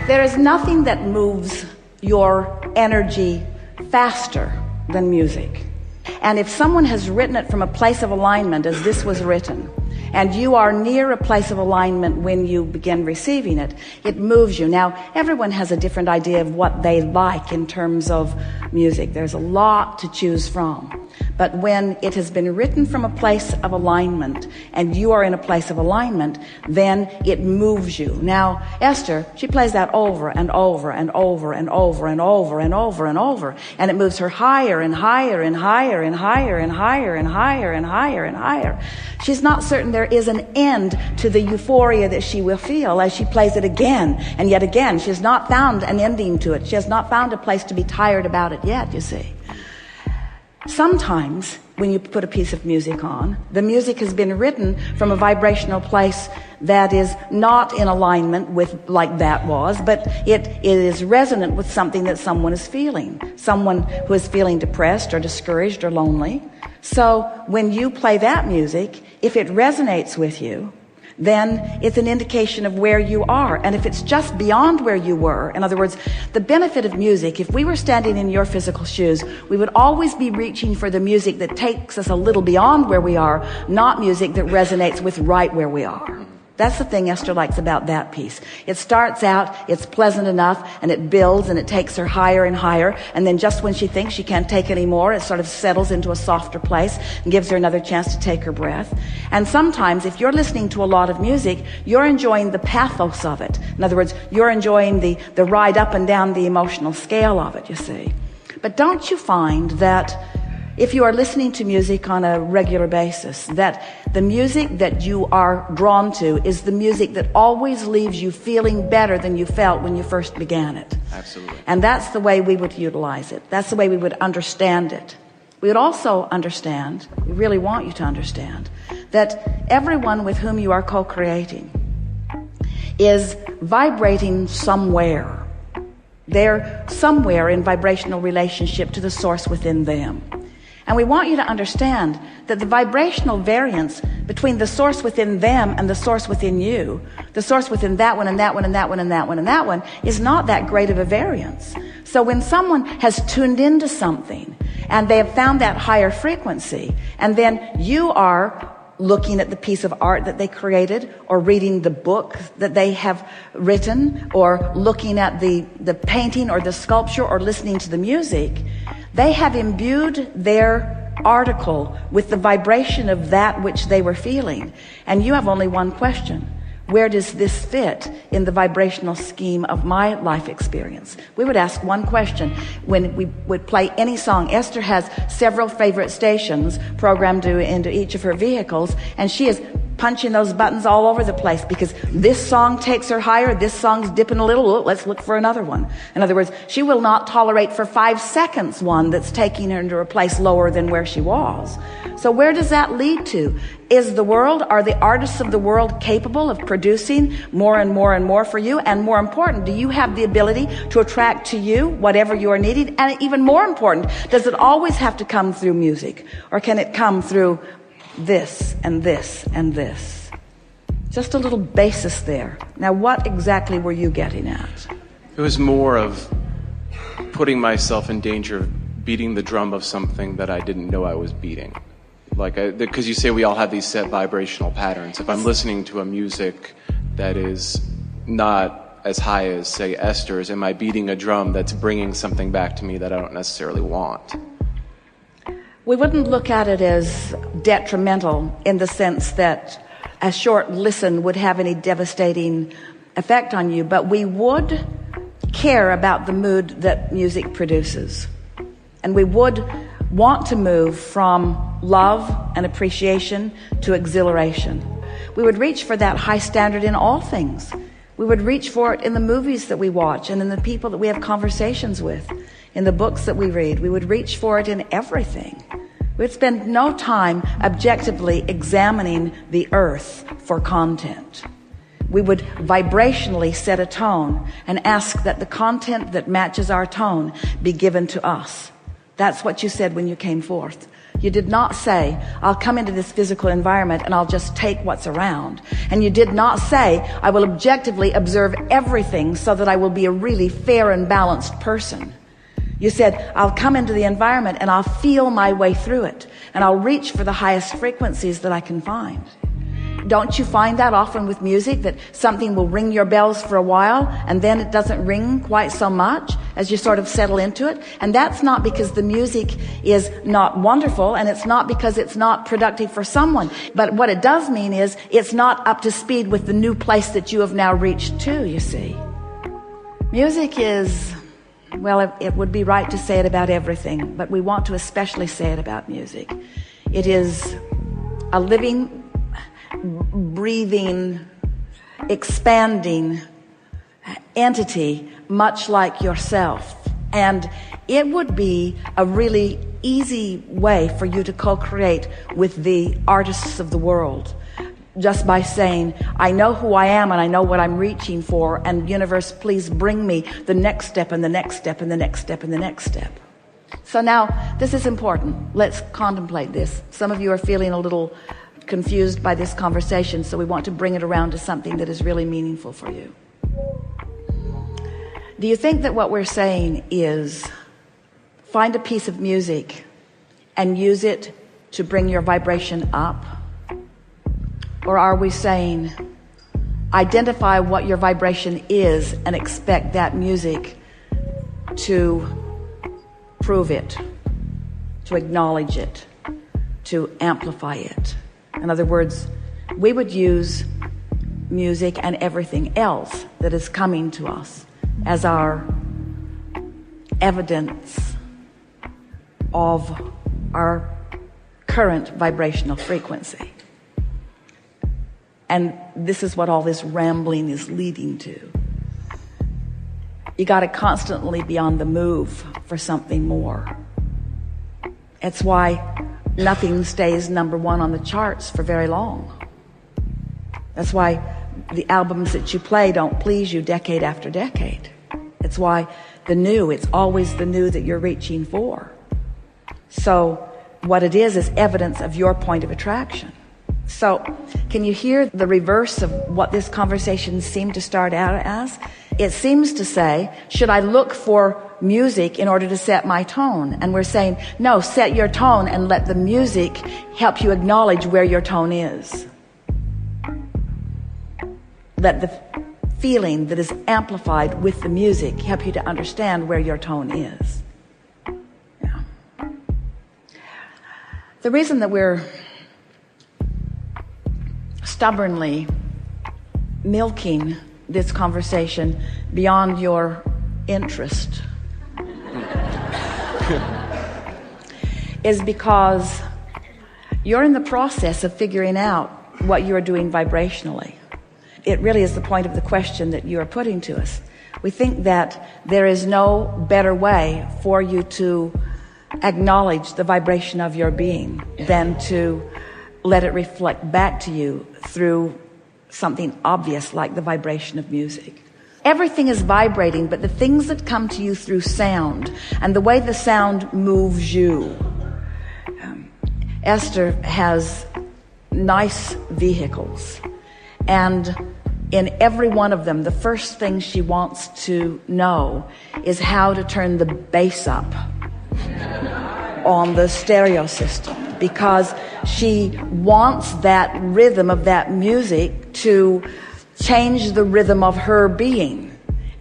There is nothing that moves your energy faster than music. And if someone has written it from a place of alignment as this was written, and you are near a place of alignment when you begin receiving it, it moves you. Now, everyone has a different idea of what they like in terms of music. There's a lot to choose from. But when it has been written from a place of alignment, and you are in a place of alignment, then it moves you. Now, Esther, she plays that over and over and over and over and over and over and over, and it moves her higher and higher and higher and higher and higher and higher and higher and higher. She's not certain there is an end to the euphoria that she will feel as she plays it again and yet again. She has not found an ending to it. She has not found a place to be tired about it yet, you see. Sometimes when you put a piece of music on, the music has been written from a vibrational place that is not in alignment with like that was, but it is resonant with something that someone is feeling. Someone who is feeling depressed or discouraged or lonely. So when you play that music, if it resonates with you, then it's an indication of where you are. And if it's just beyond where you were, in other words, the benefit of music, if we were standing in your physical shoes, we would always be reaching for the music that takes us a little beyond where we are, not music that resonates with right where we are. That's the thing Esther likes about that piece. It starts out, it's pleasant enough, and it builds, and it takes her higher and higher, and then just when she thinks she can't take any more, it sort of settles into a softer place and gives her another chance to take her breath. And sometimes, if you're listening to a lot of music, you're enjoying the pathos of it. In other words, you're enjoying the ride up and down the emotional scale of it, you see. But don't you find that if you are listening to music on a regular basis, that the music that you are drawn to is the music that always leaves you feeling better than you felt when you first began it? Absolutely. And that's the way we would utilize it. That's the way we would understand it. We would also understand, we really want you to understand, that everyone with whom you are co-creating is vibrating somewhere. They're somewhere in vibrational relationship to the source within them. And we want you to understand that the vibrational variance between the source within them and the source within you, the source within that one and that one and that one and that one and that one, is not that great of a variance. So when someone has tuned into something and they have found that higher frequency, and then you are looking at the piece of art that they created, or reading the book that they have written, or looking at the painting or the sculpture, or listening to the music, they have imbued their article with the vibration of that which they were feeling. And you have only one question. Where does this fit in the vibrational scheme of my life experience? We would ask one question when we would play any song. Esther has several favorite stations programmed into each of her vehicles, and she is punching those buttons all over the place because this song takes her higher, this song's dipping a little, let's look for another one. In other words, she will not tolerate for 5 seconds one that's taking her into a place lower than where she was. So where does that lead to? Are the artists of the world capable of producing more and more and more for you? And more important, do you have the ability to attract to you whatever you are needing? And even more important, does it always have to come through music? Or can it come through this and this and this? Just a little basis there. Now, what exactly were you getting at? It was more of putting myself in danger of beating the drum of something that I didn't know I was beating. Because you say we all have these set vibrational patterns. If I'm listening to a music that is not as high as, say, Esther's, am I beating a drum that's bringing something back to me that I don't necessarily want? We wouldn't look at it as detrimental in the sense that a short listen would have any devastating effect on you, but we would care about the mood that music produces. And we would want to move from love and appreciation to exhilaration. We would reach for that high standard in all things. We would reach for it in the movies that we watch and in the people that we have conversations with, in the books that we read. We would reach for it in everything. We'd spend no time objectively examining the earth for content. We would vibrationally set a tone and ask that the content that matches our tone be given to us. That's what you said when you came forth. You did not say, I'll come into this physical environment and I'll just take what's around. And you did not say, I will objectively observe everything so that I will be a really fair and balanced person. You said, I'll come into the environment and I'll feel my way through it. And I'll reach for the highest frequencies that I can find. Don't you find that often with music, that something will ring your bells for a while and then it doesn't ring quite so much as you sort of settle into it? And that's not because the music is not wonderful, and it's not because it's not productive for someone. But what it does mean is it's not up to speed with the new place that you have now reached to, you see. Music is, well, it would be right to say it about everything, but we want to especially say it about music. It is a living, breathing, expanding entity, much like yourself. And it would be a really easy way for you to co-create with the artists of the world, just by saying, I know who I am and I know what I'm reaching for, and universe, please bring me the next step and the next step and the next step and the next step. So now, this is important. Let's contemplate this. Some of you are feeling a little confused by this conversation, so we want to bring it around to something that is really meaningful for you. Do you think that what we're saying is find a piece of music and use it to bring your vibration up? Or are we saying identify what your vibration is and expect that music to prove it, to acknowledge it, to amplify it? In other words, we would use music and everything else that is coming to us as our evidence of our current vibrational frequency. And this is what all this rambling is leading to. You got to constantly be on the move for something more. It's why nothing stays number one on the charts for very long. That's why the albums that you play don't please you decade after decade. It's why it's always the new that you're reaching for. So what it is evidence of your point of attraction. So can you hear the reverse of what this conversation seemed to start out as? It seems to say, should I look for music in order to set my tone? And we're saying, no, set your tone and let the music help you acknowledge where your tone is. Let the feeling that is amplified with the music help you to understand where your tone is. Yeah. The reason that we're stubbornly milking this conversation beyond your interest is because you're in the process of figuring out what you're doing vibrationally. It really is the point of the question that you are putting to us. We think that there is no better way for you to acknowledge the vibration of your being than to let it reflect back to you through something obvious like the vibration of music. Everything is vibrating, but the things that come to you through sound and the way the sound moves you. Esther has nice vehicles, and in every one of them, the first thing she wants to know is how to turn the bass up on the stereo system, because she wants that rhythm of that music to change the rhythm of her being.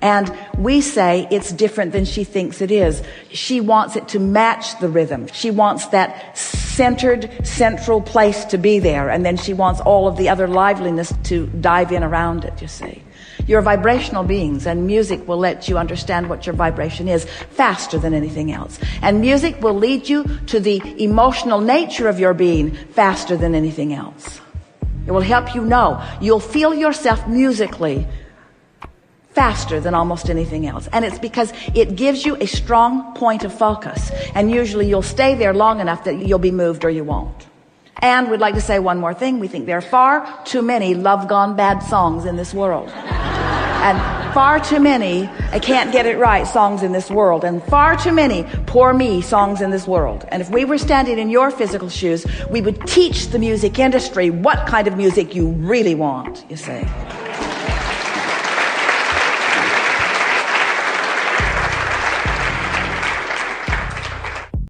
And we say it's different than she thinks it is. She wants it to match the rhythm. She wants that centered, central place to be there, and then she wants all of the other liveliness to dive in around it, you see. You're vibrational beings, and music will let you understand what your vibration is faster than anything else. And music will lead you to the emotional nature of your being faster than anything else. It will help you know. You'll feel yourself musically faster than almost anything else. And it's because it gives you a strong point of focus. And usually you'll stay there long enough that you'll be moved or you won't. And we'd like to say one more thing. We think there are far too many love gone bad songs in this world. And far too many I can't get it right songs in this world, and far too many poor me songs in this world. And if we were standing in your physical shoes, we would teach the music industry what kind of music you really want, you see.